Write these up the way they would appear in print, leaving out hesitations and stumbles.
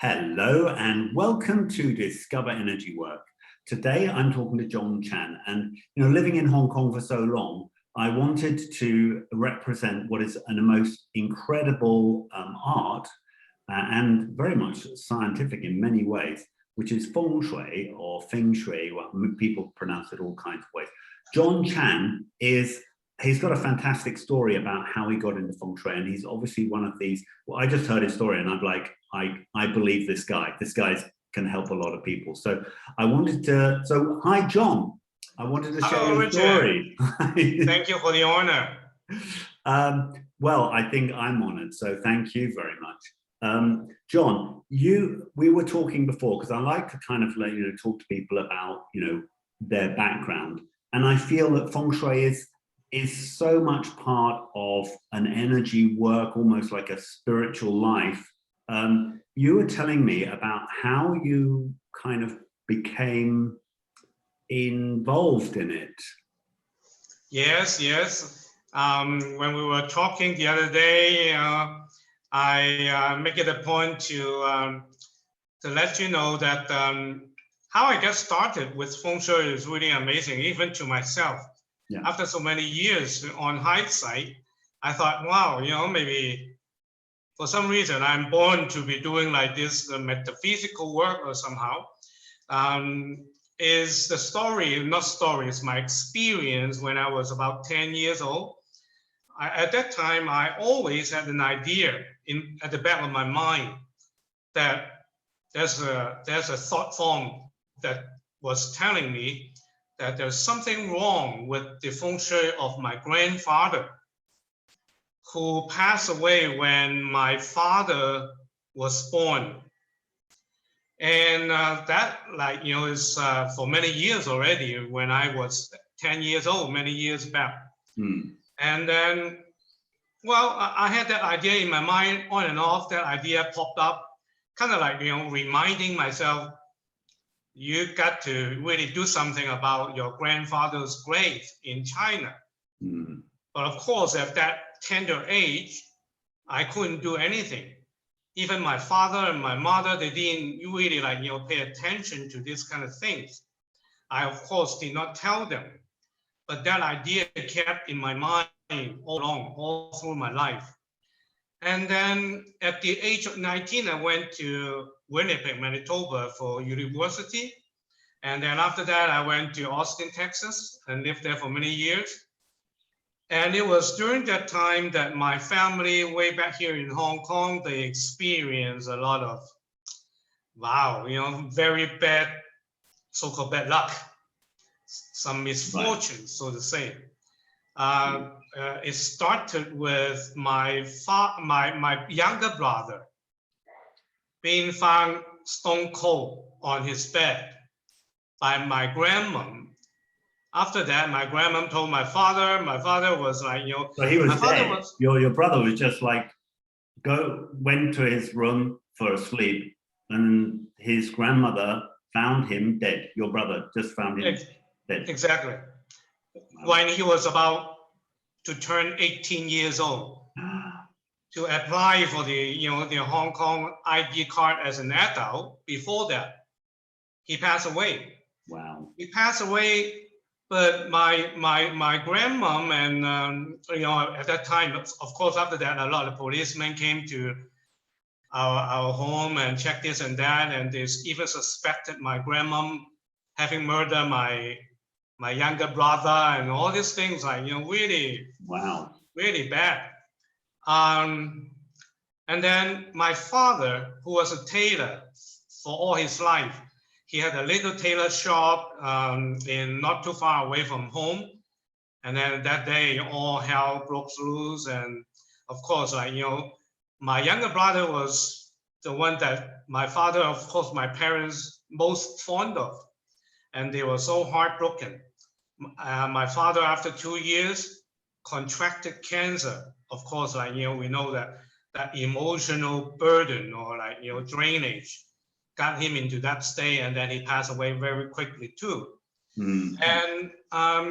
Hello and welcome to Discover Energy Work. Today I'm talking to Chen, and living in Hong Kong for so long, I wanted to represent what is a most incredible art and very much scientific in many ways, which is Feng Shui or Feng Shui. Well, people pronounce it all kinds of ways. Chen he's got a fantastic story about how he got into Feng Shui, and he's obviously one of these. Well, I just heard his story and I'm like, I believe this guy. This guy can help a lot of people. So I wanted to, hi John. I wanted to share your story. Thank you for the honor. Well, I think I'm honored, so thank you very much. John, we were talking before, because I like to kind of talk to people about their background, and I feel that Feng Shui is so much part of an energy work, almost like a spiritual life. You were telling me about how you kind of became involved in it. Yes. When we were talking the other day, I make it a point to let you know that how I got started with Feng Shui is really amazing, even to myself. Yeah. After so many years, on hindsight, I thought, wow, maybe for some reason I'm born to be doing like this metaphysical work or somehow. Is the story, not story, it's my experience when I was about 10 years old. At that time, I always had an idea at the back of my mind that there's a thought form that was telling me that there's something wrong with the Feng Shui of my grandfather, who passed away when my father was born. And that, is for many years already, when I was 10 years old, many years back. And then, well, I had that idea in my mind on and off. That idea popped up, kind of like, reminding myself, you got to really do something about your grandfather's grave in China. But of course, at that tender age, I couldn't do anything. Even my father and my mother, they didn't really pay attention to this kind of things. I, of course, did not tell them. But that idea kept in my mind all through my life. And then at the age of 19, I went to Winnipeg, Manitoba for university. And then after that, I went to Austin, Texas, and lived there for many years. And it was during that time that my family, way back here in Hong Kong, they experienced a lot of, very bad, so-called bad luck, some misfortune, so to say. It started with my younger brother being found stone cold on his bed by my grandmom. After that, my grandmom told my father. My father was like, So he was dead. Your brother was just like, went to his room for a sleep, and his grandmother found him dead. Your brother just found him dead. Exactly. Wow. When he was about to turn 18 years old, to apply for the Hong Kong ID card as an adult. Before that, he passed away. Wow. He passed away. But my grandmom and at that time, of course, after that, a lot of policemen came to our home and checked this and that, and they even suspected my grandmom having murdered my younger brother and all these things, really, wow, really bad. And then my father, who was a tailor for all his life, he had a little tailor shop in not too far away from home. And then that day, all hell broke loose. And of course, my younger brother was the one that my father, of course, my parents most fond of. And they were so heartbroken. My father, after 2 years, contracted cancer. Of course, we know that emotional burden or drainage got him into that state, and then he passed away very quickly too. And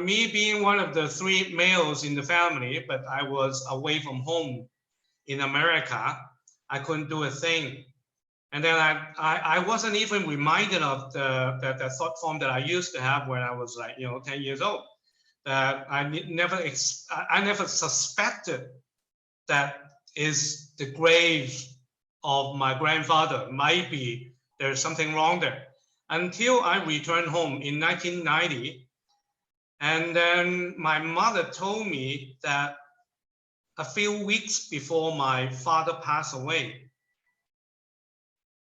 me being one of the 3 males in the family, but I was away from home in America, I couldn't do a thing. And then I wasn't even reminded of the thought form that I used to have when I was like, 10 years old. That I never suspected that is the grave of my grandfather. Might be there's something wrong there. Until I returned home in 1990, and then my mother told me that a few weeks before my father passed away,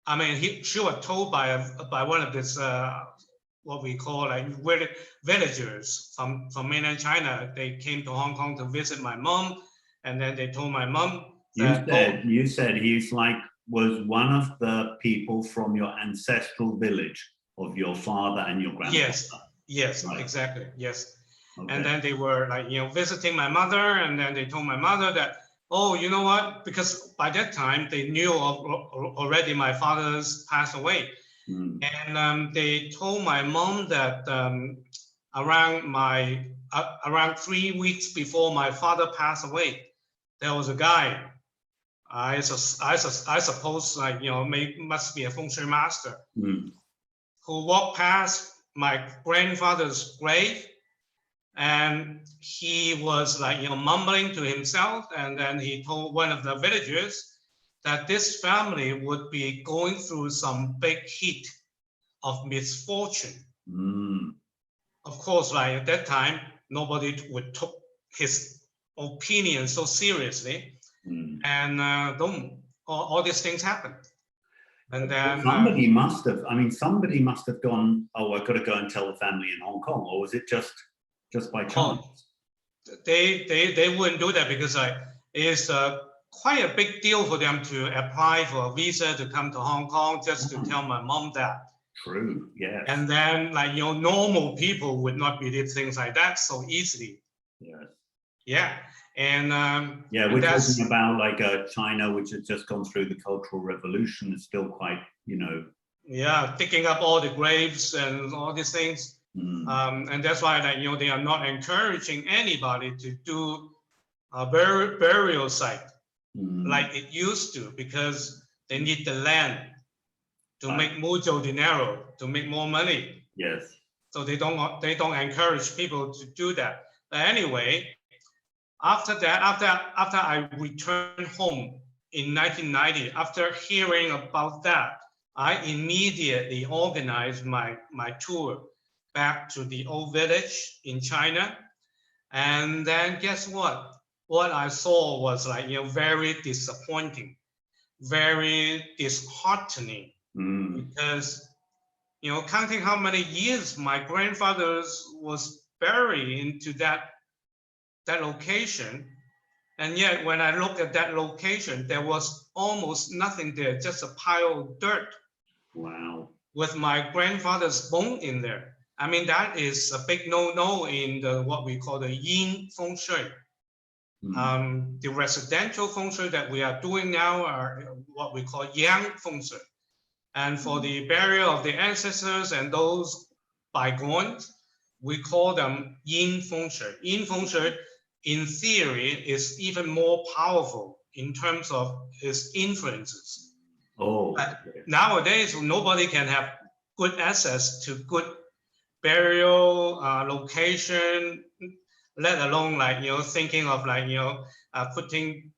I mean, she was told by one of this what we call like villagers from mainland China. They came to Hong Kong to visit my mom, and then they told my mom that you said he's was one of the people from your ancestral village of your father and your grandfather. Yes, right. Exactly, yes. Okay. And then they were like, visiting my mother, and then they told my mother that, oh, you know what? Because by that time they knew already my father's passed away. And they told my mom that around 3 weeks before my father passed away, there was a guy. I suppose must be a Feng Shui master who walked past my grandfather's grave, and he was mumbling to himself, and then he told one of the villagers that this family would be going through some big heat of misfortune. Of course, at that time, nobody would take his opinion so seriously, and all these things happened. And then somebody must have gone, oh, I've got to go and tell the family in Hong Kong, or was it just by chance? They wouldn't do that, because it's quite a big deal for them to apply for a visa to come to Hong Kong just to tell my mom that. True, yes. And then normal people would not believe things like that so easily. Yes. Yeah. And we're talking about China, which has just gone through the Cultural Revolution, is still quite, digging up all the graves and all these things. And that's why they are not encouraging anybody to do a burial site like it used to, because they need the land to make mucho dinero, to make more money. Yes. So they don't encourage people to do that. But anyway, after that, after I returned home in 1990, after hearing about that, I immediately organized my tour back to the old village in China. And then guess what? What I saw was very disappointing, very disheartening, because counting how many years my grandfather's was buried into that location, and yet when I looked at that location, there was almost nothing there, just a pile of dirt. Wow. With my grandfather's bone in there. I mean, that is a big no-no in what we call the yin Feng Shui. The residential Feng Shui that we are doing now are what we call yang Feng Shui. And for the burial of the ancestors and those bygones, we call them yin Feng Shui. Yin Feng Shui, in theory, is even more powerful in terms of its influences. Nowadays, nobody can have good access to good burial location, let alone thinking of putting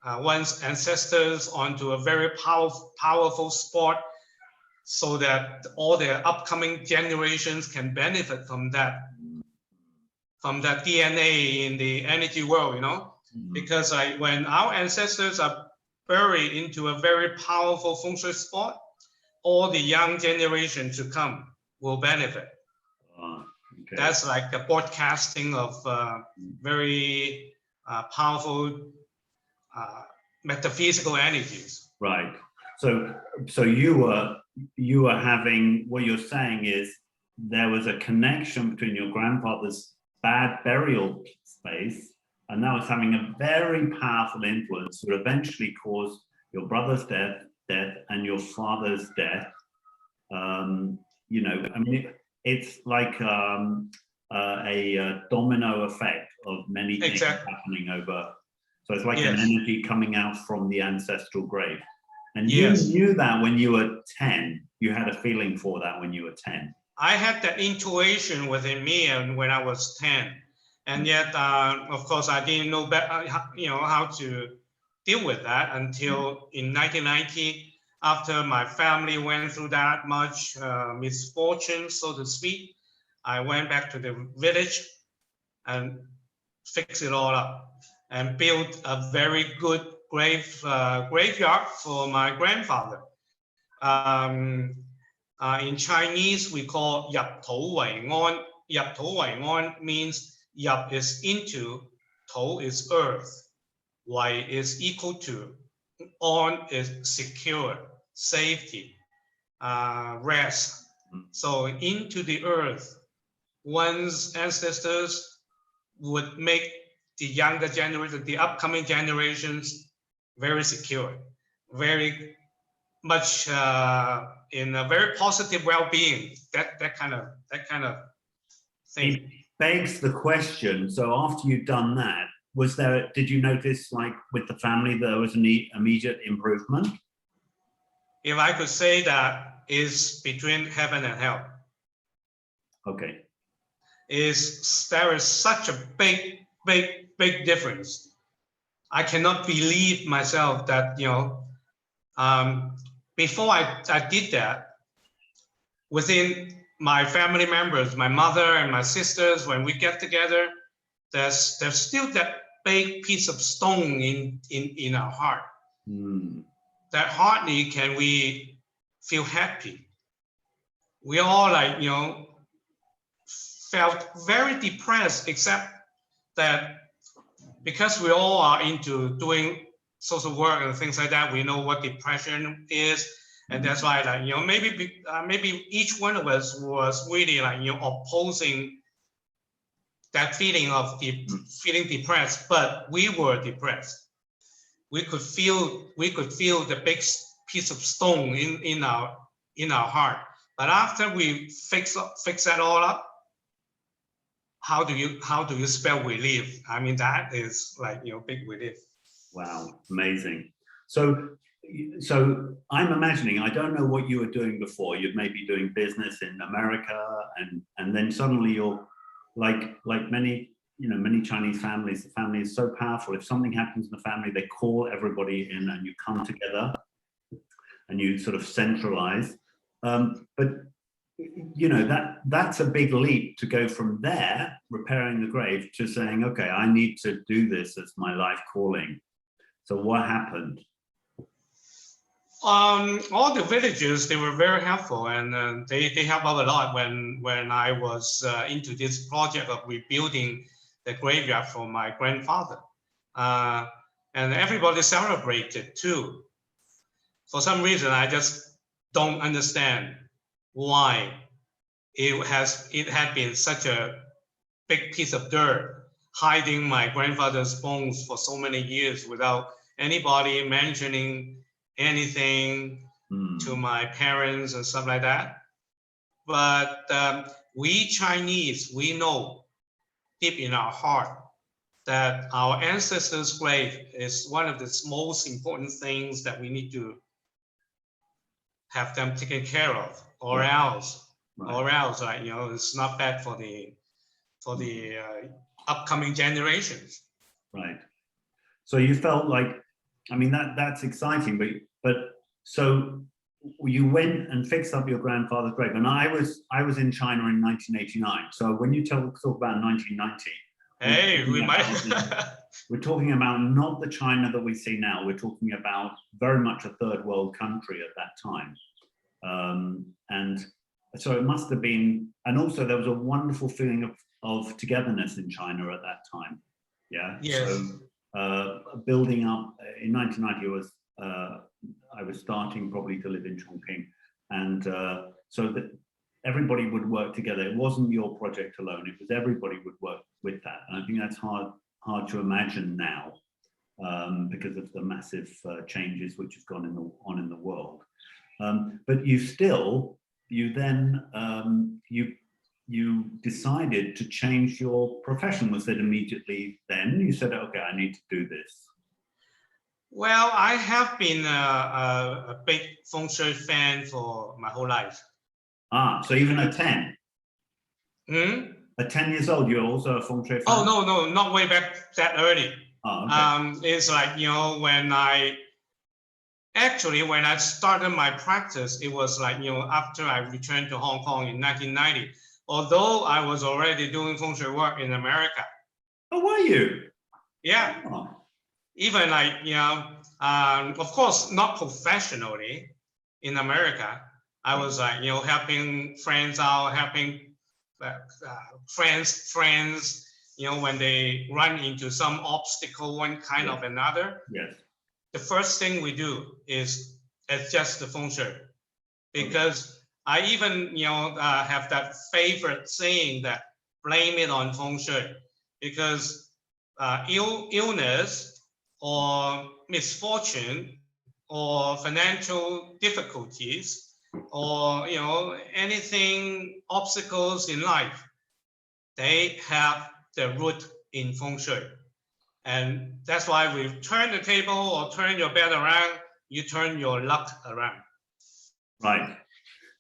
one's ancestors onto a very powerful spot, so that all their upcoming generations can benefit from that DNA in the energy world, because when our ancestors are buried into a very powerful Feng Shui spot, all the young generation to come will benefit. Okay. That's like the broadcasting of very powerful metaphysical energies. Right. So you were having, what you're saying is there was a connection between your grandfather's bad burial space, and that was having a very powerful influence that eventually caused your brother's death and your father's death. It's like a domino effect of many things happening over. So it's like an energy coming out from the ancestral grave. And Yes. you knew that when you were 10. You had a feeling for that when you were 10. I had that intuition within me, and when I was 10, and yet, of course, I didn't know how to deal with that until in 1990, after my family went through that much misfortune, so to speak. I went back to the village and fixed it all up and built a very good graveyard for my grandfather. In Chinese, we call 入土為安. 入土為安 means 入 is into, 土 is earth, 為 is equal to, on is secure, safety, rest. So into the earth, one's ancestors would make the younger generation, the upcoming generations, very secure, very much in a very positive well-being. That kind of thing. It begs the question. So after you'd done that, did you notice, like with the family, there was an immediate improvement? If I could say that, is between heaven and hell. Okay. There is such a big difference. I cannot believe myself that, before I did that, within my family members, my mother and my sisters, when we get together, there's still that big piece of stone in our heart. That hardly can we feel happy. We all felt very depressed, except that because we all are into doing social work and things like that, we know what depression is, and that's why maybe each one of us was really opposing that feeling of feeling depressed, but we were depressed. We could feel the big piece of stone in our heart. But after we fix that all up, how do you spell relief? I mean, that is big relief. Wow, amazing. So I'm imagining, I don't know what you were doing before. You'd maybe doing business in America, and then suddenly you're like many Chinese families. The family is so powerful. If something happens in the family, they call everybody in, and you come together, and you sort of centralize. But that's a big leap to go from there, repairing the grave, to saying, okay, I need to do this as my life calling. So what happened? All the villagers, they were very helpful, and they helped out a lot when I was into this project of rebuilding the graveyard for my grandfather. And everybody celebrated too. For some reason, I just don't understand why it had been such a big piece of dirt hiding my grandfather's bones for so many years without anybody mentioning anything to my parents and stuff like that. But we Chinese, we know deep in our heart that our ancestors' grave is one of the most important things that we need to have them taken care of, or else it's not bad for the upcoming generations. Right. So you felt like, I mean, that's exciting, but so you went and fixed up your grandfather's grave, and I was in China in 1989. So when you talk about 1990, we're talking about not the China that we see now. We're talking about very much a third world country at that time, and so it must have been. And also there was a wonderful feeling of togetherness in China at that time. Yeah. Yes. So building up in 1990 I was starting probably to live in Chongqing, and so that everybody would work together. It wasn't your project alone. It was everybody would work with that, and I think that's hard to imagine now because of the massive changes which have gone on in the world. But you then you decided to change your profession. Was it immediately then? You said, okay, I need to do this. Well, I have been a big Feng Shui fan for my whole life. Ah, so even at 10? Hmm? At 10 years old, you're also a Feng Shui fan? Oh, no, not way back that early. Oh, okay. It's like, when I started my practice, it was like, after I returned to Hong Kong in 1990, although I was already doing Feng Shui work in America. Oh, were you? Yeah. Oh. Even like, of course, not professionally in America. I was like, helping friends out, helping friends, when they run into some obstacle, one kind of another. Yes. The first thing we do is adjust the Feng Shui, because I even, have that favorite saying that blame it on Feng Shui, because illness or misfortune or financial difficulties or anything, obstacles in life, they have the root in Feng Shui. And that's why we turn the table or turn your bed around, you turn your luck around. Right.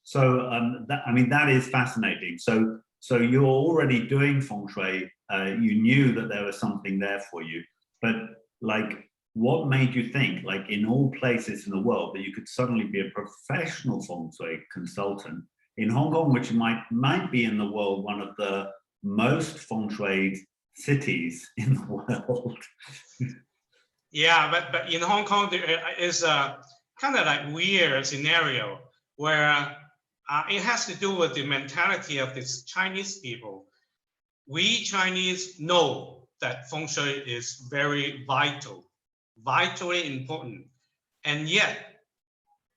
So that is fascinating. So you're already doing Feng Shui. You knew that there was something there for you, but like, what made you think, like, in all places in the world, that you could suddenly be a professional Feng Shui consultant in Hong Kong, which might be in the world one of the most Feng Shui cities in the world? Yeah, but in Hong Kong there is a kind of like weird scenario where it has to do with the mentality of these Chinese people. We Chinese know that Feng Shui is very vitally important. And yet,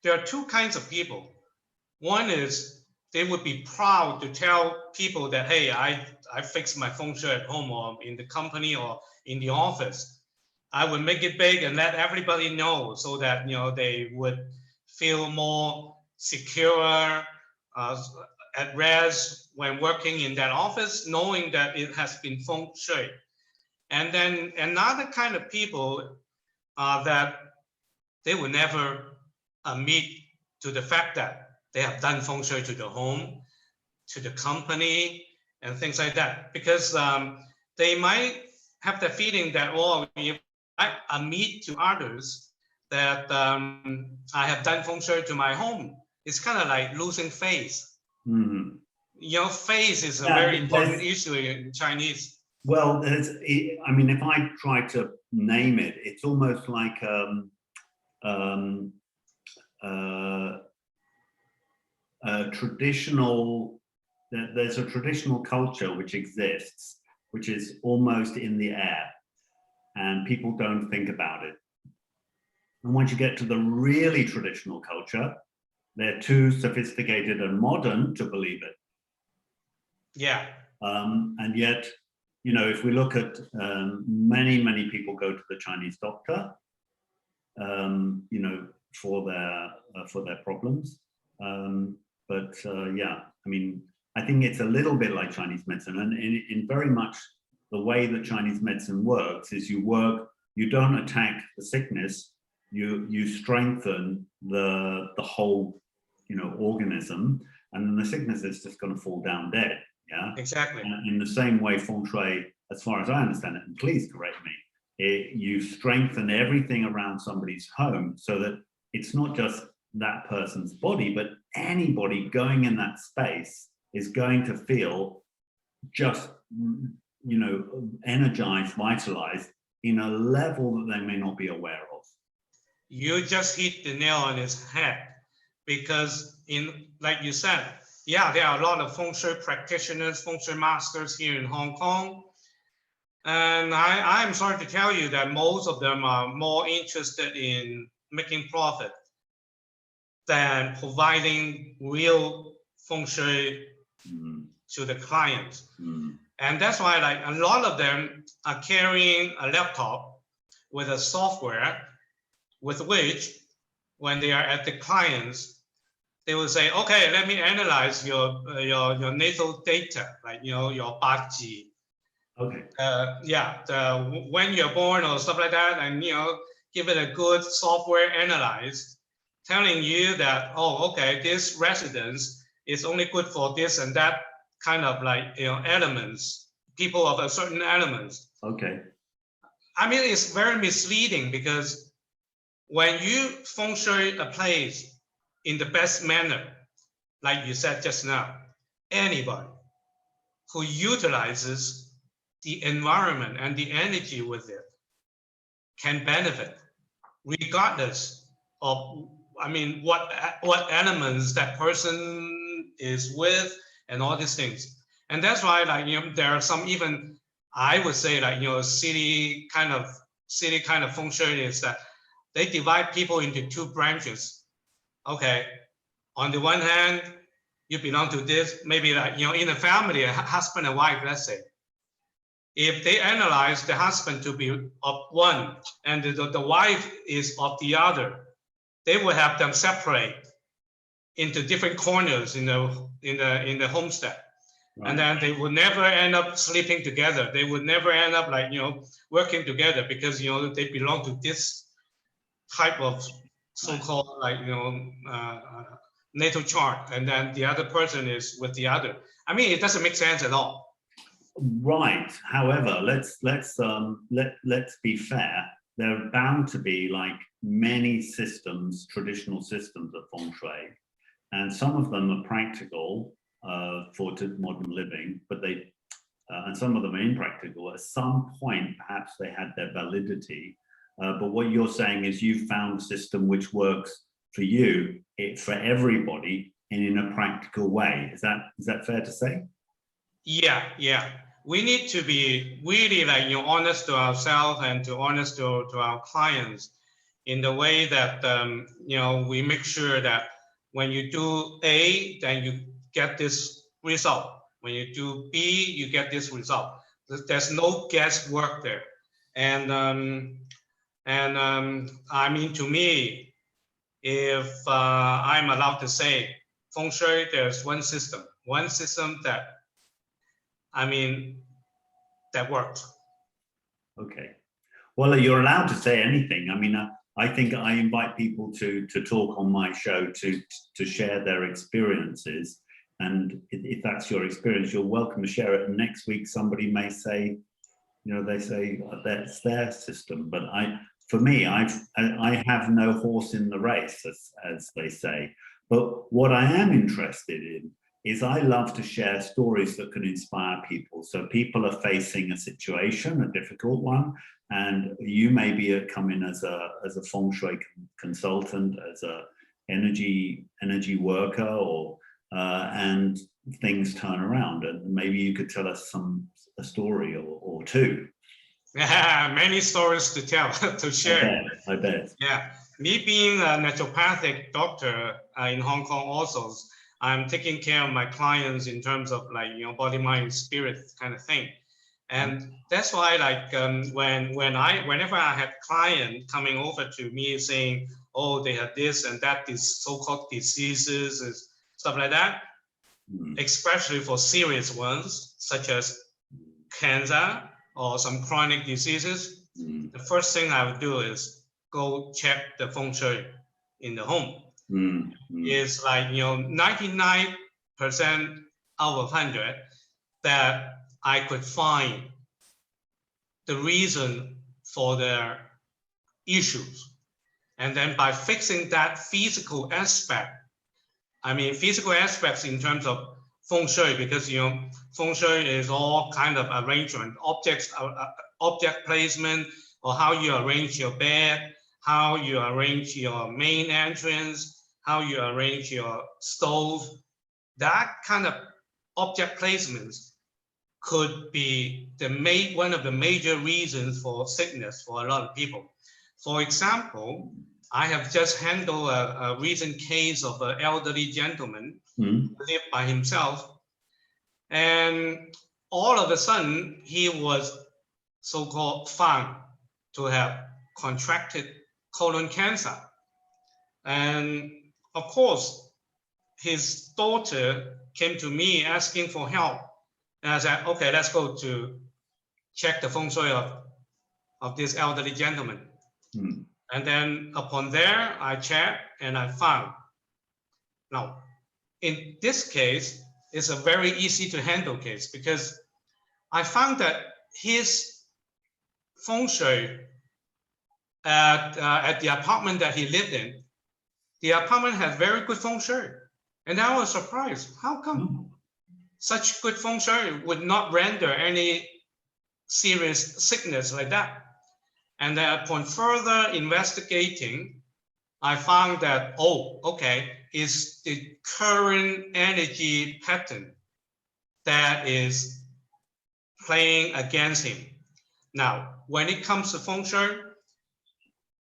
there are two kinds of people. One is they would be proud to tell people that, hey, I fixed my Feng Shui at home or in the company or in the office. I would make it big and let everybody know, so that they would feel more secure, at rest when working in that office, knowing that it has been Feng Shui. And then another kind of people that they will never admit to the fact that they have done Feng Shui to the home, to the company, and things like that, because they might have the feeling that, well, if I admit to others that I have done Feng Shui to my home, it's kind of like losing face. Mm-hmm. Face is a very important issue in Chinese. Well, if I try to name it, it's almost like traditional. There's a traditional culture which exists, which is almost in the air, and people don't think about it. And once you get to the really traditional culture, they're too sophisticated and modern to believe it. Yeah. And yet, if we look at many people go to the Chinese doctor, for their problems. I think it's a little bit like Chinese medicine, and in very much the way that Chinese medicine works is you don't attack the sickness, you strengthen the whole organism, and then the sickness is just going to fall down dead. Yeah, exactly. And in the same way, Feng Shui, as far as I understand it, and please correct me, you strengthen everything around somebody's home so that it's not just that person's body, but anybody going in that space is going to feel just, energized, vitalized in a level that they may not be aware of. You just hit the nail on its head, because like you said, yeah, there are a lot of Feng Shui practitioners, Feng Shui masters here in Hong Kong. And I'm sorry to tell you that most of them are more interested in making profit than providing real Feng Shui to the client. And that's why, like, a lot of them are carrying a laptop with a software with which, when they are at the clients, they will say, okay, let me analyze your natal data, like, your Baji. Okay. When you're born or stuff like that, and give it a good software analyze, telling you that, oh, okay, this residence is only good for this and that kind of like, elements, people of a certain elements. Okay. I mean, it's very misleading because when you feng shui a place in the best manner, like you said just now, anybody who utilizes the environment and the energy with it can benefit, regardless of, I mean, what elements that person is with and all these things. And that's why, like, there are some, even I would say, like, city kind of feng shui is that they divide people into two branches. Okay, on the one hand, you belong to this, maybe like, in a family, a husband and wife, let's say. If they analyze the husband to be of one and the wife is of the other, they will have them separate into different corners in the homestead. Right. And then they would never end up sleeping together. They would never end up like, working together because, they belong to this type of so-called like, natal chart. And then the other person is with the other. I mean, it doesn't make sense at all. Right. However, let's be fair. There are bound to be like many systems, traditional systems of feng shui, and some of them are practical for modern living, but and some of them are impractical. At some point, perhaps they had their validity. But what you're saying is you found a system which works for you, for everybody, and in a practical way. Is that fair to say? Yeah. We need to be really like, honest to ourselves and honest to our clients in the way that, we make sure that when you do A, then you get this result. When you do B, you get this result. There's no guesswork there. And I mean, to me, if I'm allowed to say feng shui, there's one system that, I mean, that works. Okay. Well, you're allowed to say anything. I mean, I think I invite people to talk on my show to share their experiences. And if that's your experience, you're welcome to share it. And next week, somebody may say, they say that's their system. But for me, I have no horse in the race, as they say. But what I am interested in is I love to share stories that can inspire people. So people are facing a situation, a difficult one, and you may be coming as a feng shui consultant, as a energy worker, or and things turn around, and maybe you could tell us a story or two. Many stories to tell, to share. I bet. Yeah, me being a naturopathic doctor in Hong Kong also, I'm taking care of my clients in terms of like, body, mind, spirit kind of thing. And that's why like whenever I had client coming over to me saying, oh, they have this and that, these so-called diseases and stuff like that, especially for serious ones, such as cancer or some chronic diseases, the first thing I would do is go check the feng shui in the home. It's like 99% out of 100 that I could find the reason for their issues, and then by fixing that physical aspect, I mean physical aspects in terms of feng shui, because feng shui is all kind of arrangement, object placement, or how you arrange your bed, how you arrange your main entrance, how you arrange your stove. That kind of object placements could be one of the major reasons for sickness for a lot of people. For example, I have just handled a recent case of an elderly gentleman who lived by himself, and all of a sudden he was so-called found to have contracted colon cancer. And of course, his daughter came to me asking for help. And I said, okay, let's go to check the feng shui of this elderly gentleman. And then upon there, I checked and I found. Now, in this case, it's a very easy to handle case because I found that his Feng Shui at the apartment that he lived in, the apartment had very good Feng Shui. And I was surprised. How come such good Feng Shui would not render any serious sickness like that? And then upon further investigating, I found that, oh, okay, it's the current energy pattern that is playing against him. Now, when it comes to Feng Shui,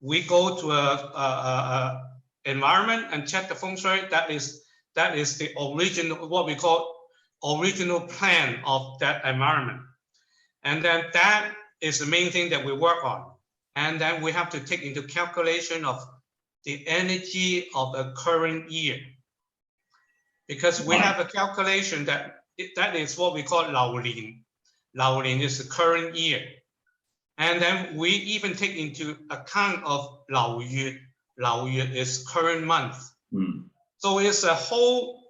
we go to a environment and check the Feng Shui. That is the original, what we call original plan of that environment. And then that is the main thing that we work on. And then we have to take into calculation of the energy of the current year. Because we have a calculation that is what we call Lao Lin. Lao Lin is the current year. And then we even take into account of Lao Yue. Lao Yue is current month. So it's a whole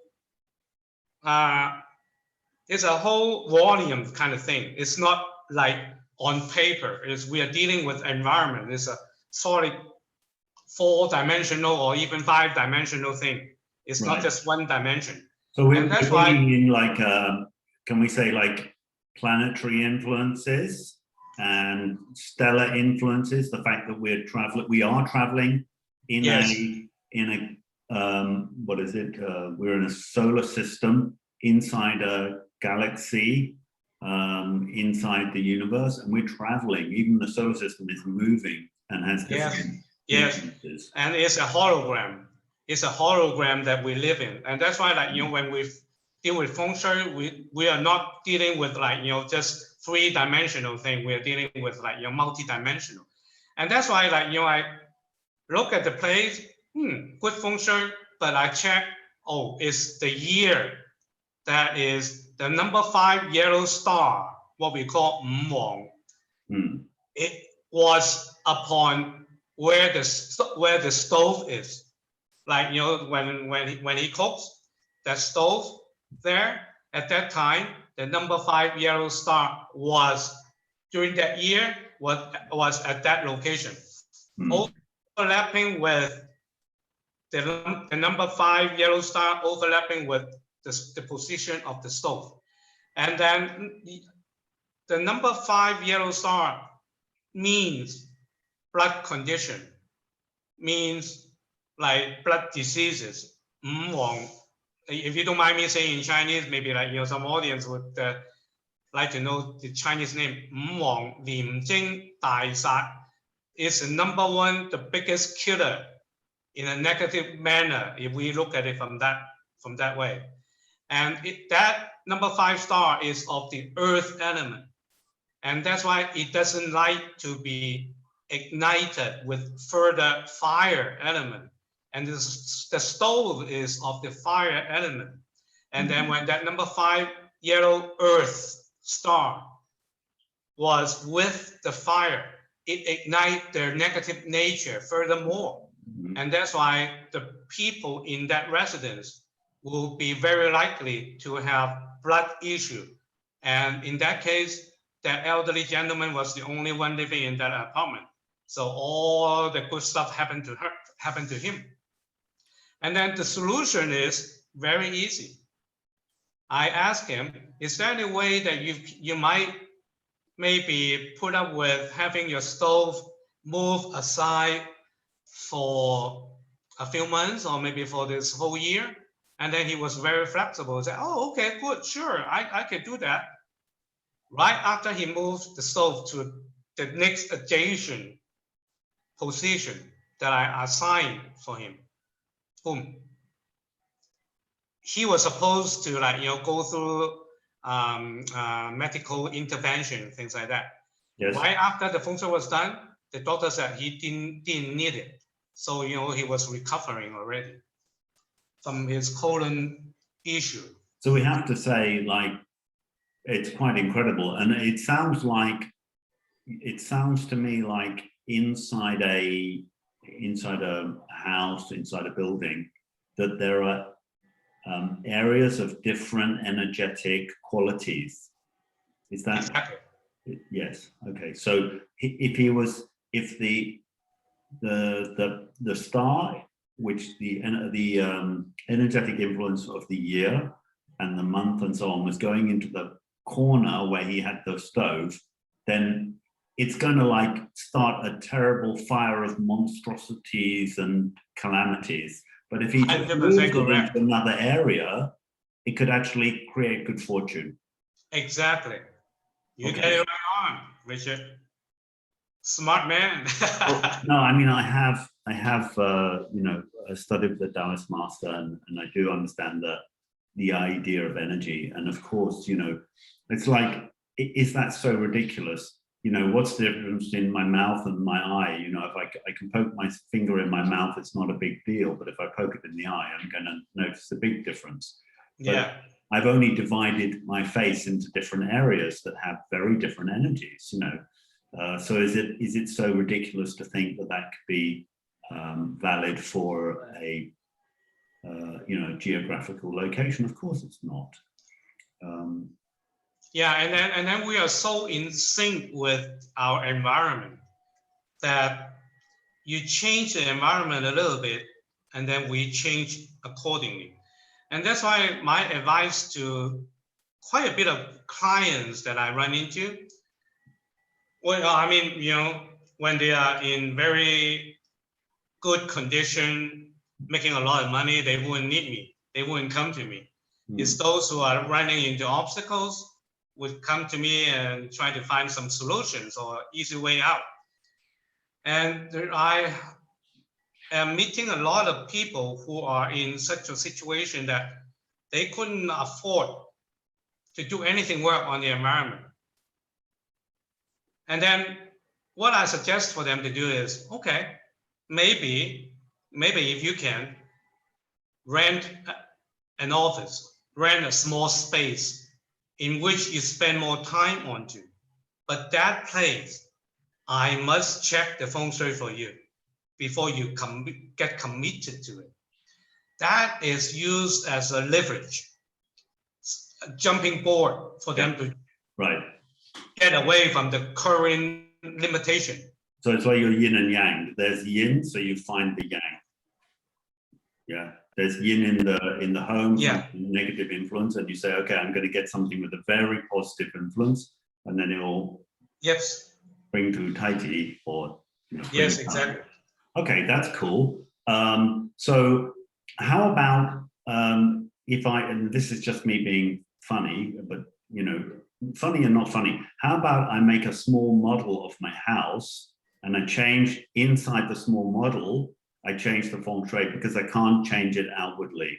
volume kind of thing. It's not like on paper. We are dealing with environment. It's a solid 4-dimensional or even 5-dimensional thing. It's not just one dimension. So we're bringing in like, can we say like planetary influences and stellar influences? The fact that we are traveling in what is it? We're in a solar system inside a galaxy, inside the universe, and we're traveling. Even the solar system is moving and has different influences. And it's a hologram. It's a hologram that we live in, and that's why, like, you know, when we deal with Feng Shui, we are not dealing with, like, you know, just 3-dimensional thing. We are dealing with, like, you know, multi-dimensional, and that's why, like, you know, I look at the place, good Feng Shui, but I check, oh, it's the year that is the number 5 yellow star, what we call Wang. It was upon where the stove is. Like, you know, when he cooks, that stove there, at that time, the number 5 yellow star was, during that year, was at that location. Overlapping with the number 5 yellow star, overlapping with the position of the stove. And then the number 5 yellow star means blood condition, means like blood diseases. If you don't mind me saying in Chinese, maybe, like, you know, some audience would like to know the Chinese name. Wang Lim Jing Dai Sat is the number 1, the biggest killer in a negative manner, if we look at it from that way. And that number 5 star is of the earth element. And that's why it doesn't like to be ignited with further fire element. And the stove is of the fire element. And then when that number 5 yellow earth star was with the fire, it ignites their negative nature furthermore. And that's why the people in that residence will be very likely to have blood issue. And in that case, that elderly gentleman was the only one living in that apartment. So all the good stuff happened to him. And then the solution is very easy. I asked him, is there any way that you might maybe put up with having your stove move aside for a few months or maybe for this whole year? And then he was very flexible. He said, oh, okay, good, sure, I can do that. Right after he moved the stove to the next adjacent position that I assigned for him, boom. He was supposed to, like, you know, go through medical intervention, things like that. Yes. Right after the Feng Shui was done, the doctor said he didn't need it. So, you know, he was recovering already from his colon issue. So we have to say, like, it's quite incredible. And it sounds to me like inside a inside a house, inside a building, that there are areas of different energetic qualities. Is that? Exactly. Yes. Okay. So if the star, which the energetic influence of the year and the month and so on was going into the corner where he had the stove, then it's going to like start a terrible fire of monstrosities and calamities. But if he just moves it into another area, it could actually create good fortune. Exactly. You get it right on, Richard. Smart man. Well, no, I mean, I have, you know, studied the Taoist master, and I do understand the idea of energy. And of course, you know, it's like, is that so ridiculous? You know, what's the difference in my mouth and my eye? You know, if I can poke my finger in my mouth, it's not a big deal. But if I poke it in the eye, I'm going to notice a big difference. Yeah. But I've only divided my face into different areas that have very different energies, you know. So is it so ridiculous to think that that could be valid for a you know, geographical location? Of course it's not. Yeah, and then we are so in sync with our environment that you change the environment a little bit, and then we change accordingly. And that's why my advice to quite a bit of clients that I run into, well, I mean, you know, when they are in very good condition, making a lot of money, they wouldn't need me. They wouldn't come to me. It's those who are running into obstacles would come to me and try to find some solutions or easy way out. And I am meeting a lot of people who are in such a situation that they couldn't afford to do anything work on the environment. And then what I suggest for them to do is, okay, maybe if you can rent an office, rent a small space in which you spend more time on to. But that place, I must check the Feng Shui for you before you get committed to it. That is used as a leverage, a jumping board for them to get away from the current limitation. So it's like your yin and yang. There's yin, so you find the yang. Yeah. There's yin in the home, negative influence, and you say, okay, I'm going to get something with a very positive influence, and then it will bring to Taiti or exactly. Okay, that's cool. So how about if and this is just me being funny, but you know, funny and not funny. How about I make a small model of my house and I change inside the small model. I change the Feng Shui because I can't change it outwardly.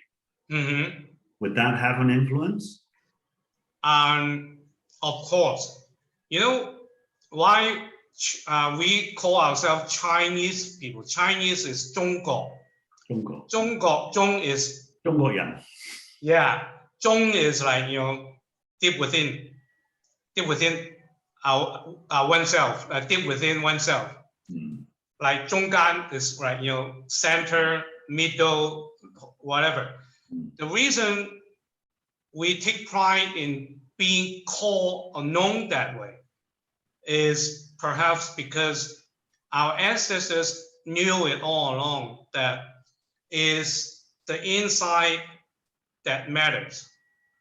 Would that have an influence? Of course. You know why we call ourselves Chinese people? Chinese is 中国. 中is 中国人. Yeah, 中 is like, you know, deep within our oneself, deep within oneself. Like 中間 is right, you know, center, middle, whatever. The reason we take pride in being called or known that way is perhaps because our ancestors knew it all along that is the inside that matters.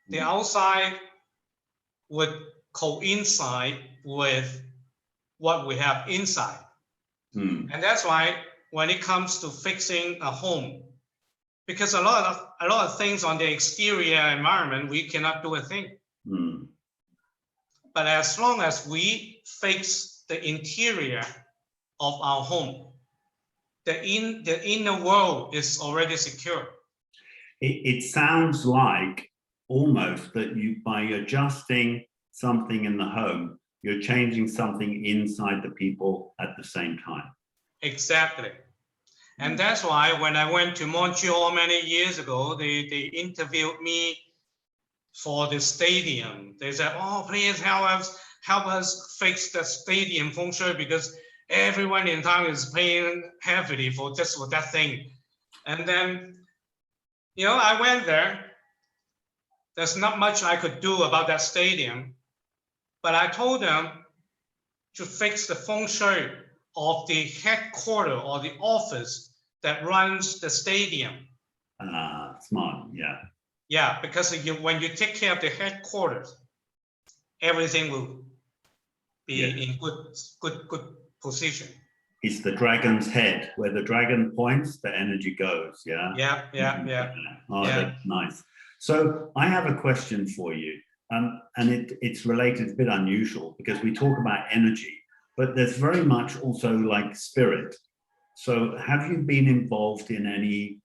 The outside would coincide with what we have inside. And that's why when it comes to fixing a home, because a lot of things on the exterior environment, we cannot do a thing. But as long as we fix the interior of our home, the inner world is already secure. It sounds like almost that you, by adjusting something in the home, you're changing something inside the people at the same time. Exactly. And that's why when I went to Montreal many years ago, they interviewed me for the stadium. They said, oh, please help us fix the stadium Feng Shui because everyone in town is paying heavily for just for that thing. And then, you know, I went there. There's not much I could do about that stadium, but I told them to fix the Feng Shui of the headquarters or the office that runs the stadium. Smart, yeah. Yeah, because when you take care of the headquarters, everything will be in good position. It's the dragon's head. Where the dragon points, the energy goes, yeah? Yeah. Oh, that's nice. So I have a question for you. And it's related, it's a bit unusual because we talk about energy, but there's very much also like spirit. So have you been involved in any,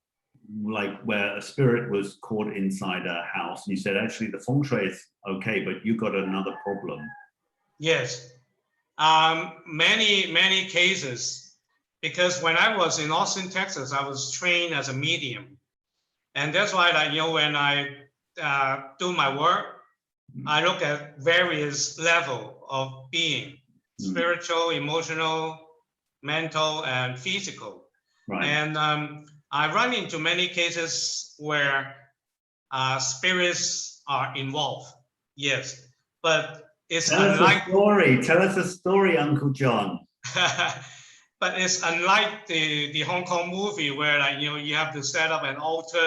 like where a spirit was caught inside a house and you said, actually the Feng Shui is okay, but you got another problem? Yes, many cases, because when I was in Austin, Texas, I was trained as a medium. And that's why, like, you know, when I do my work, I look at various levels of being, spiritual, emotional, mental, and physical. Right. And I run into many cases where spirits are involved. Yes, but it's unlike. Tell us a story, Uncle John. But it's unlike the Hong Kong movie where, like, you know, you have to set up an altar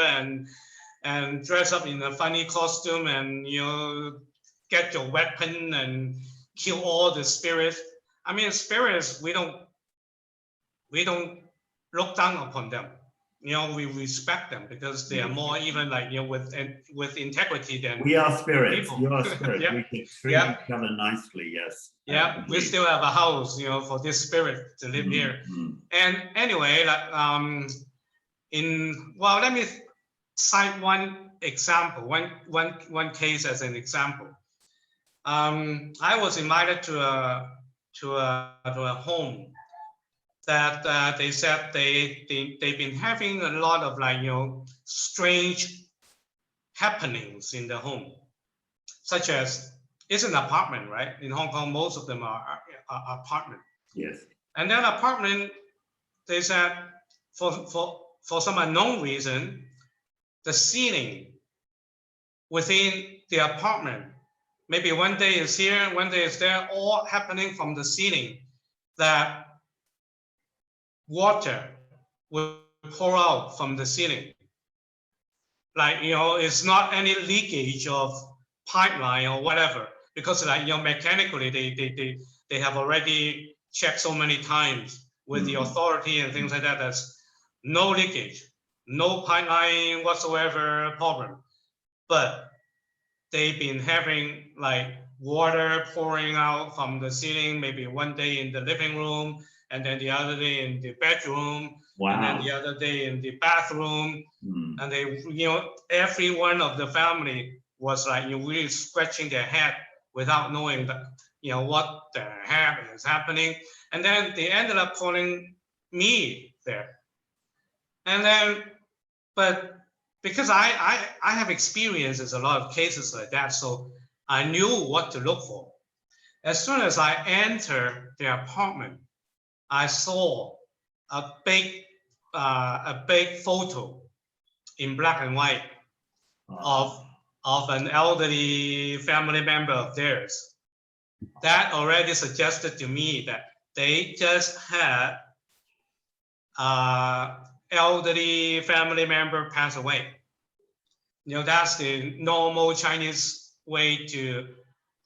and dress up in a funny costume and, you know, get your weapon and kill all the spirits. I mean, spirits, we don't look down upon them. You know, we respect them because they are more even, like, you know, with integrity than we are spirits. people. You are spirits. Yeah. We can treat each other nicely. Yes. Yeah, we still have a house, you know, for this spirit to live here. And anyway, like, let me cite one example, one case as an example. I was invited to a home that they said they've been having a lot of, like, you know, strange happenings in the home, such as it's an apartment, right? In Hong Kong, most of them are apartment. Yes. And that apartment, they said, for some unknown reason, the ceiling within the apartment, maybe one day is here, one day is there, all happening from the ceiling, that water will pour out from the ceiling. Like, you know, it's not any leakage of pipeline or whatever, because, like, you know, mechanically they have already checked so many times with the authority and things like that. There's no leakage, no pipeline whatsoever problem. But they've been having, like, water pouring out from the ceiling, maybe one day in the living room, and then the other day in the bedroom, and then the other day in the bathroom. And they, you know, every one of the family was, like, you know, really scratching their head without knowing that, you know, what the heck is happening. And then they ended up calling me there. And then, but because I have experiences, a lot of cases like that, so I knew what to look for. As soon as I entered the apartment, I saw a big photo in black and white of an elderly family member of theirs. That already suggested to me that they just had elderly family member pass away. You know, that's the normal Chinese way to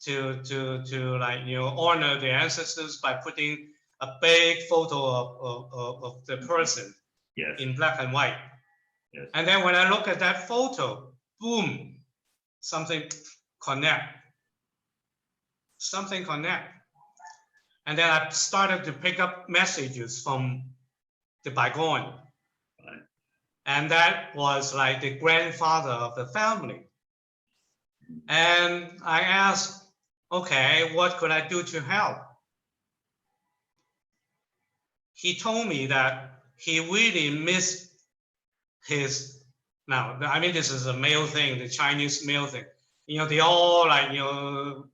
like, you know, honor the ancestors by putting a big photo of the person in black and white. Yes. And then when I look at that photo, boom, something connect. And then I started to pick up messages from the bygone. Right. And that was like the grandfather of the family. And I asked, okay, what could I do to help? He told me that he really missed his, now, I mean, this is a male thing, the Chinese male thing. You know, they all, like, you know,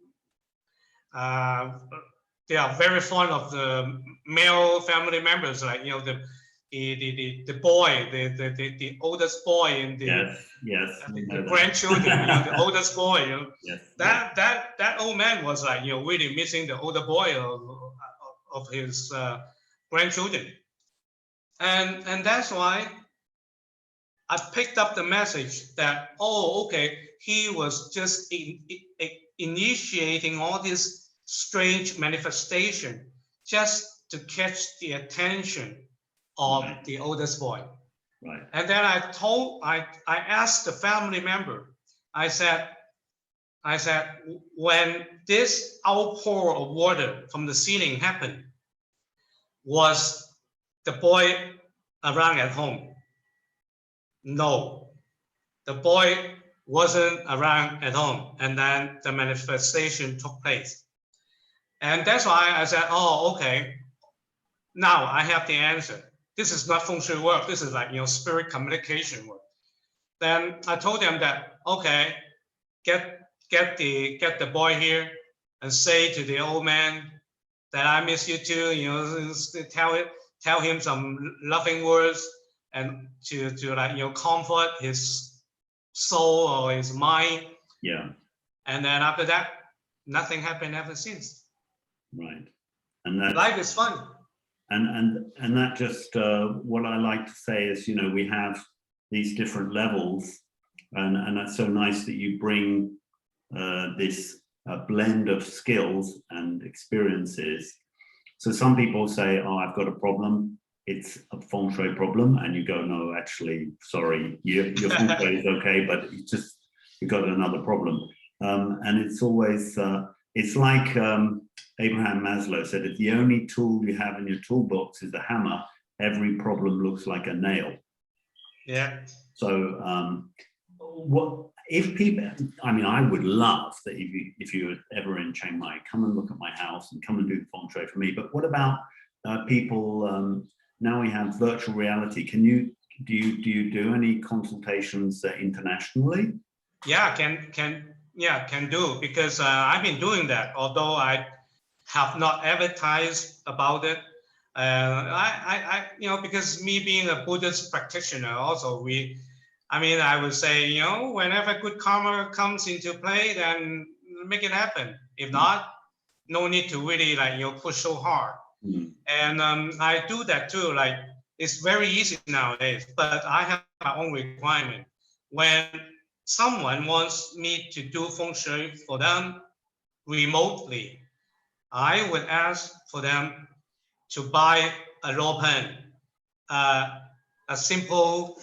they are very fond of the male family members, like the boy, the oldest boy, and the grandchildren, the oldest boy. That old man was like really missing the older boy of his grandchildren, and that's why I picked up the message that, oh, okay, he was just initiating all this strange manifestation just to catch the attention of the oldest boy. Right. And then I asked the family member, I said, when this outpour of water from the ceiling happened, was the boy around at home? No, the boy wasn't around at home, and then the manifestation took place. And that's why I said, oh, okay, now I have the answer. This is not Feng Shui work. This is like, spirit communication work. Then I told them that, okay, get the boy here and say to the old man that I miss you too, tell him some loving words, and to like comfort his soul or his mind. Yeah. And then after that, nothing happened ever since. Right. And that life is fun. And that just what I like to say is, we have these different levels, and that's so nice that you bring this blend of skills and experiences. So some people say, oh, I've got a problem. It's a Feng Shui problem. And you go, no, actually, sorry, your Feng Shui is okay, but it's just, you've got another problem. And it's always, it's like Abraham Maslow said, if the only tool you have in your toolbox is a hammer, every problem looks like a nail. Yeah. So what if people, I mean, I would love that if you were ever in Chiang Mai, come and look at my house and come and do the Feng Shui for me. But what about people, now we have virtual reality. Do you do any consultations internationally? Yeah, can do, because I've been doing that, although I have not advertised about it. Because me being a Buddhist practitioner, also I would say, whenever good karma comes into play, then make it happen. If not, no need to really push so hard. Mm. And I do that too. Like, it's very easy nowadays, but I have my own requirement. When someone wants me to do Feng Shui for them remotely, I would ask for them to buy a law pen, a simple.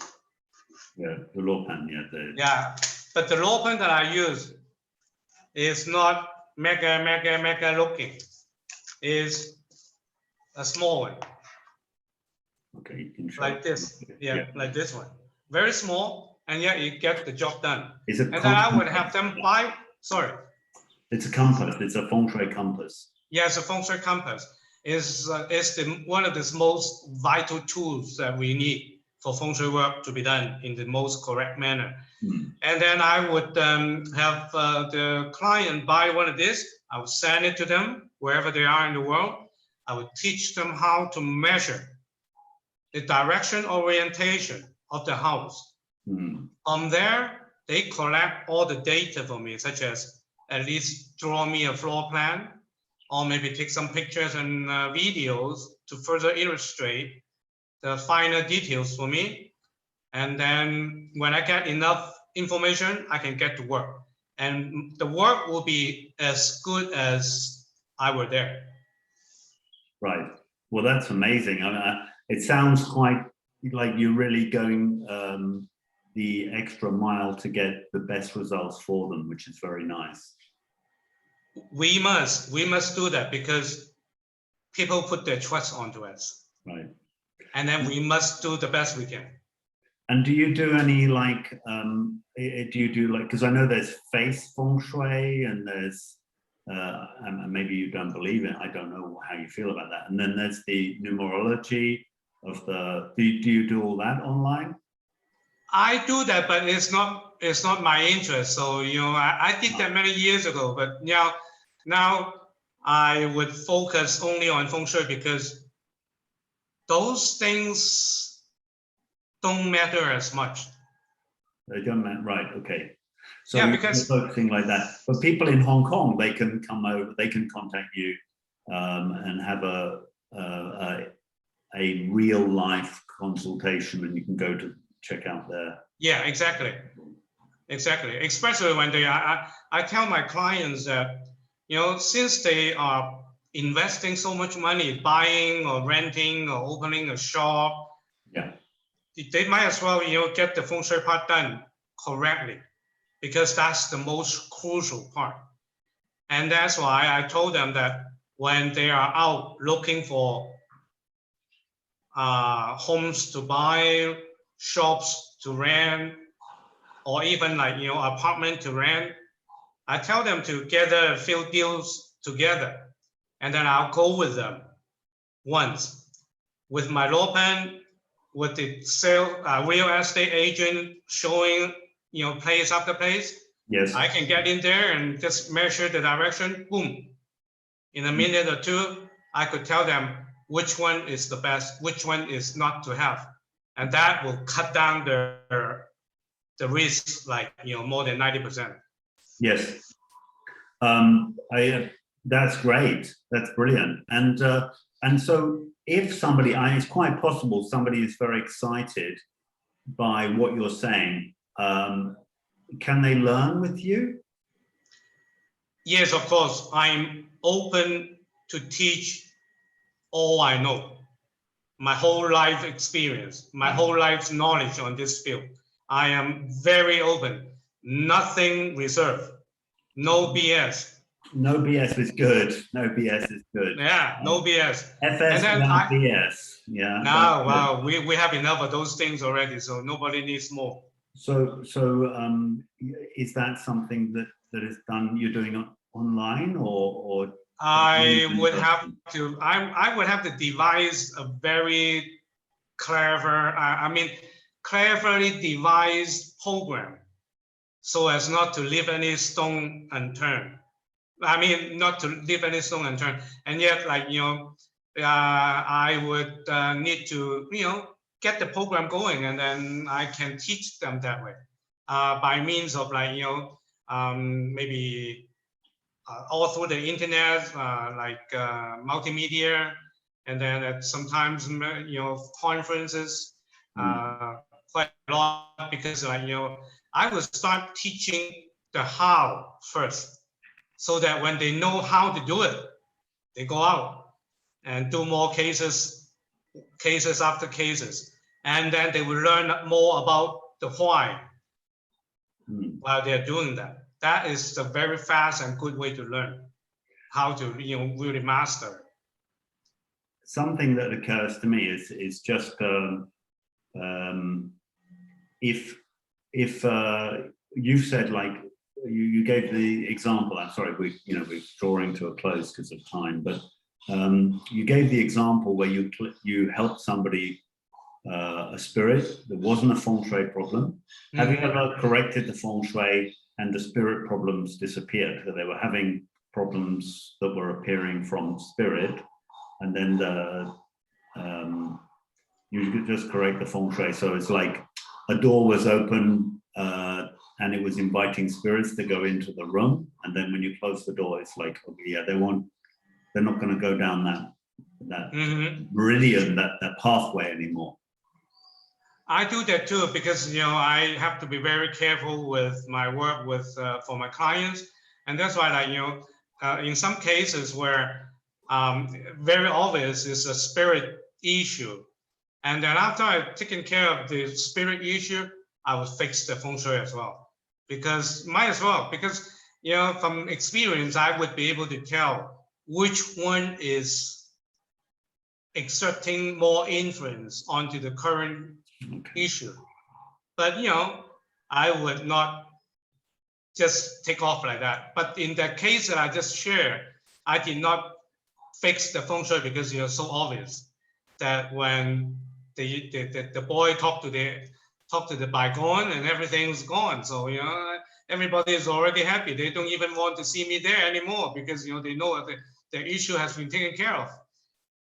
Yeah, the law pen, yeah. But the law pen that I use is not mega looking. Is a small one. Okay, like this. Yeah, like this one. Very small, and yet you get the job done. It's a and then I would have them buy. Sorry. It's a compass. It's a Feng Shui compass. Yeah, it's a Feng Shui compass. It's one of the most vital tools that we need for Feng Shui work to be done in the most correct manner. Hmm. And then I would have the client buy one of this. I would send it to them wherever they are in the world. I would teach them how to measure the direction orientation of the house. Hmm. From there, they collect all the data for me, such as at least draw me a floor plan, or maybe take some pictures and videos to further illustrate the finer details for me. And then when I get enough information, I can get to work. And the work will be as good as I were there. Right. Well, that's amazing. It sounds quite like you're really going the extra mile to get the best results for them, which is very nice. We must do that because people put their trust onto us. Right. And then we must do the best we can. And do you do any because I know there's face Feng Shui and there's, and maybe you don't believe it, I don't know how you feel about that. And then there's the numerology of do you do all that online? I do that, but it's not my interest. So, I did that many years ago, but now I would focus only on Feng Shui because those things don't matter as much. They don't matter, right? Okay. So Yeah, you're because focusing like that. But people in Hong Kong, they can come over, they can contact you and have a real life consultation, and you can go to check out their. yeah, exactly. Especially when I tell my clients that, since they are investing so much money buying or renting or opening a shop, Yeah. they might as well, get the Feng Shui part done correctly, because that's the most crucial part. And that's why I told them that when they are out looking for homes to buy, shops to rent, or even like, apartment to rent, I tell them to gather a few deals together, and then I'll go with them once with my law pen, with the real estate agent showing, place after place. Yes. I can get in there and just measure the direction, boom. In a minute or two, I could tell them which one is the best, which one is not to have. And that will cut down the risk, like, more than 90%. Yes. That's great. That's brilliant. And so if somebody, it's quite possible somebody is very excited by what you're saying, can they learn with you? Yes, of course. I'm open to teach all I know, my whole life experience, my whole life's knowledge on this field. I am very open, nothing reserved, no BS. No BS is good. No BS is good. Yeah, no BS. FS without BS. Yeah. Now, wow, we have enough of those things already, so nobody needs more. So is that something that is done? You're doing it online, or I would have to devise a very clever, cleverly devised program, so as not to leave any stone unturned. Not to leave any stone unturned. And yet, like, I would need to, get the program going, and then I can teach them that way, by means of, like, maybe all through the internet, like multimedia, and then sometimes, conferences, quite a lot, because, I would start teaching the how first, so that when they know how to do it, they go out and do more cases after cases, and then they will learn more about the why while they're doing that. That is a very fast and good way to learn how to, really master. Something that occurs to me is just if you've said, like, you gave the example. I'm sorry, we're drawing to a close because of time, but you gave the example where you helped somebody, a spirit. There wasn't a Feng Shui problem. Have you ever corrected the Feng Shui and the spirit problems disappeared? So they were having problems that were appearing from spirit, and then you could just correct the Feng Shui. So it's like a door was open and it was inviting spirits to go into the room, and then when you close the door, it's like, okay, yeah, they're not going to go down that meridian, that pathway anymore. I do that too, because, I have to be very careful with my work with for my clients, and that's why, like, in some cases where very obvious is a spirit issue, and then after I've taken care of the spirit issue, I will fix the Feng Shui as well, because from experience I would be able to tell which one is exerting more influence onto the current issue. But, I would not just take off like that. But in that case that I just shared, I did not fix the Feng Shui because it's so obvious that when the boy talked to the bygone and everything's gone. So, everybody is already happy. They don't even want to see me there anymore because, they know that the issue has been taken care of.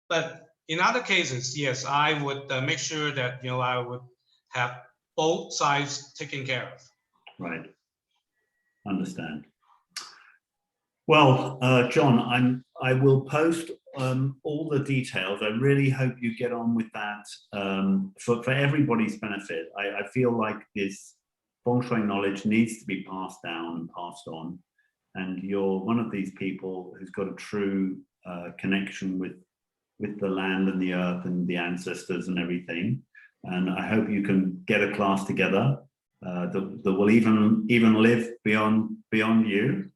But in other cases, yes, I would make sure that I would have both sides taken care of. Right. Understand. Well, John, I will post all the details. I really hope you get on with that for everybody's benefit. I feel like this Feng Shui knowledge needs to be passed down and passed on. And you're one of these people who's got a true connection with the land and the earth and the ancestors and everything. And I hope you can get a class together that will even live beyond you.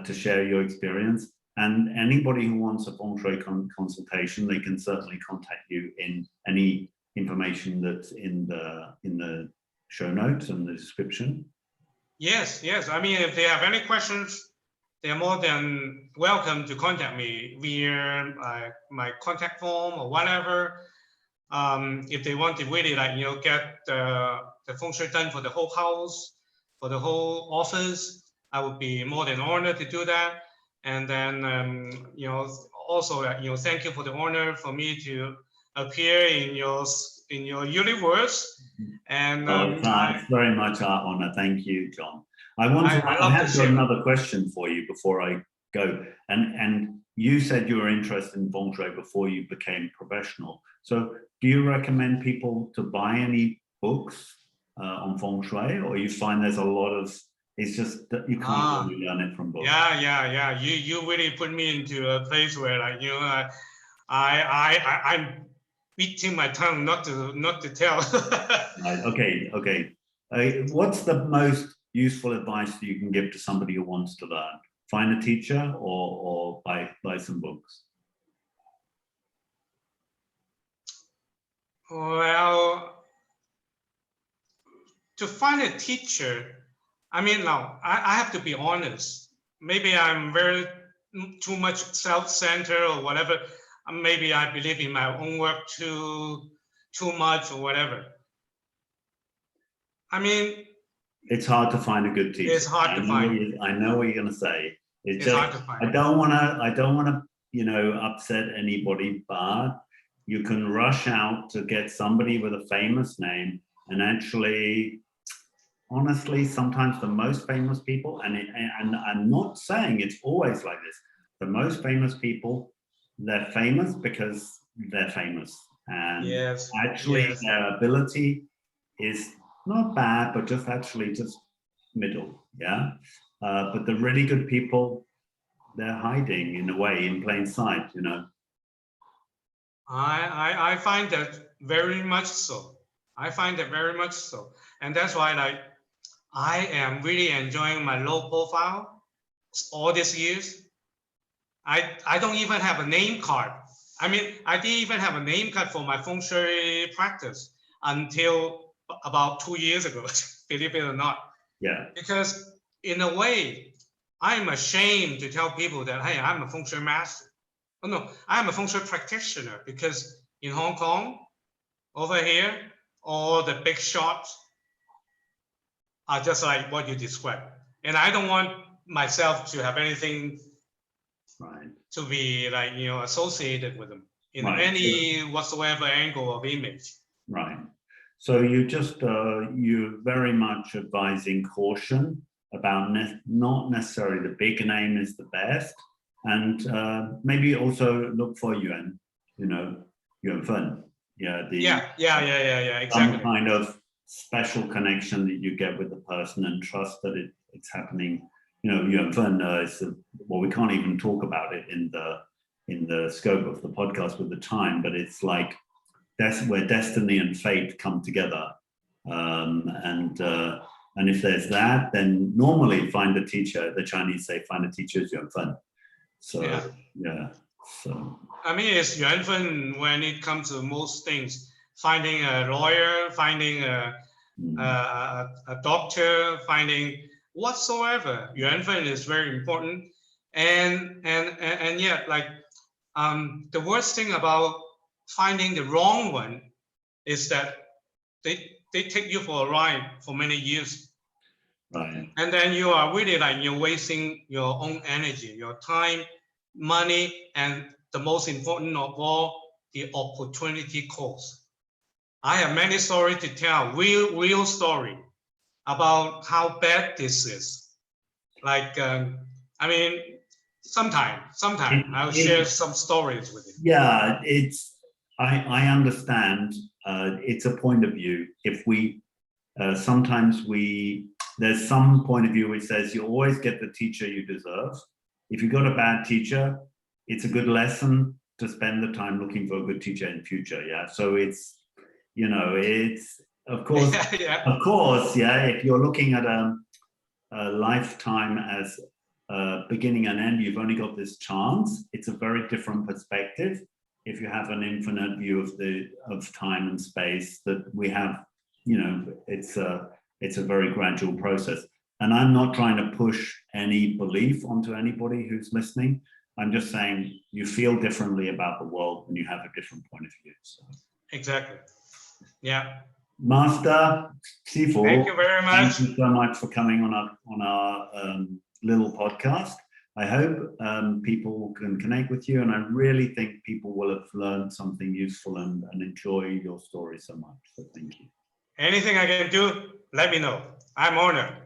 To share your experience, and anybody who wants a Feng Shui consultation, they can certainly contact you in any information that's in the show notes and the description. Yes. I mean, if they have any questions, they are more than welcome to contact me via my contact form or whatever. If they want to really get the Feng Shui done for the whole house, for the whole office, I would be more than honored to do that. And then, also, thank you for the honor for me to appear in your universe. And it's very much our honor. Thank you, John. I have got another question for you before I go. And you said you were interested in Feng Shui before you became professional. So, do you recommend people to buy any books on Feng Shui, or you find there's a lot of it's just that you can't really learn it from books? Yeah. You really put me into a place where I'm beating my tongue not to tell. Right. Okay. What's the most useful advice that you can give to somebody who wants to learn? Find a teacher or buy some books? Well, to find a teacher, I mean, now I have to be honest. Maybe I'm too much self-centered or whatever. Maybe I believe in my own work too much or whatever. I mean, it's hard to find a good teacher. It's hard to find. I know what you're going to say. It's hard to find. I don't want to upset anybody, but you can rush out to get somebody with a famous name, and actually, honestly, sometimes the most famous people, and I'm not saying it's always like this, the most famous people, they're famous because they're famous. And their ability is not bad, but just middle, yeah? But the really good people, they're hiding in a way, in plain sight, I find that very much so. And that's why I am really enjoying my low profile all these years. I don't even have a name card. I mean, I didn't even have a name card for my Feng Shui practice until about 2 years ago, believe it or not. Yeah. Because in a way, I'm ashamed to tell people that, hey, I'm a Feng Shui master. Oh, no, I'm a Feng Shui practitioner, because in Hong Kong, over here, all the big shots are just like what you described. And I don't want myself to have anything to be associated with them in any whatsoever angle of image. Right. So you're very much advising caution about not necessarily the big name is the best, and maybe also look for Yuan Fen. Exactly. Some kind of special connection that you get with the person, and trust that it's happening. Yuan Fen is we can't even talk about it in the scope of the podcast with the time, but it's like that's where destiny and fate come together. And if there's that, then normally find a teacher. The Chinese say find a teacher is Yuan Fen. So So I mean, it's Yuan Fen when it comes to most things. Finding a lawyer, finding a doctor, finding whatsoever. Yuan Fen is very important. And yet, the worst thing about finding the wrong one is that they take you for a ride for many years. Right. And then you are really you're wasting your own energy, your time, money, and the most important of all, the opportunity cost. I have many stories to tell, real story about how bad this is. Like, I mean, sometime I'll share some stories with you. Yeah, I understand. It's a point of view. If we, sometimes there's some point of view which says you always get the teacher you deserve. If you got a bad teacher, it's a good lesson to spend the time looking for a good teacher in future. Yeah. So it's, you know, it's of course, of course, yeah. If you're looking at a lifetime as beginning and end, you've only got this chance. It's a very different perspective. If you have an infinite view of time and space that we have, you know, it's a very gradual process. And I'm not trying to push any belief onto anybody who's listening. I'm just saying you feel differently about the world when you have a different point of view. So. Exactly. Yeah. Master Sifu, thank you very much. Thank you so much for coming on our little podcast. I hope people can connect with you, and I really think people will have learned something useful and enjoy your story so much. So thank you. Anything I can do, let me know. I'm honored.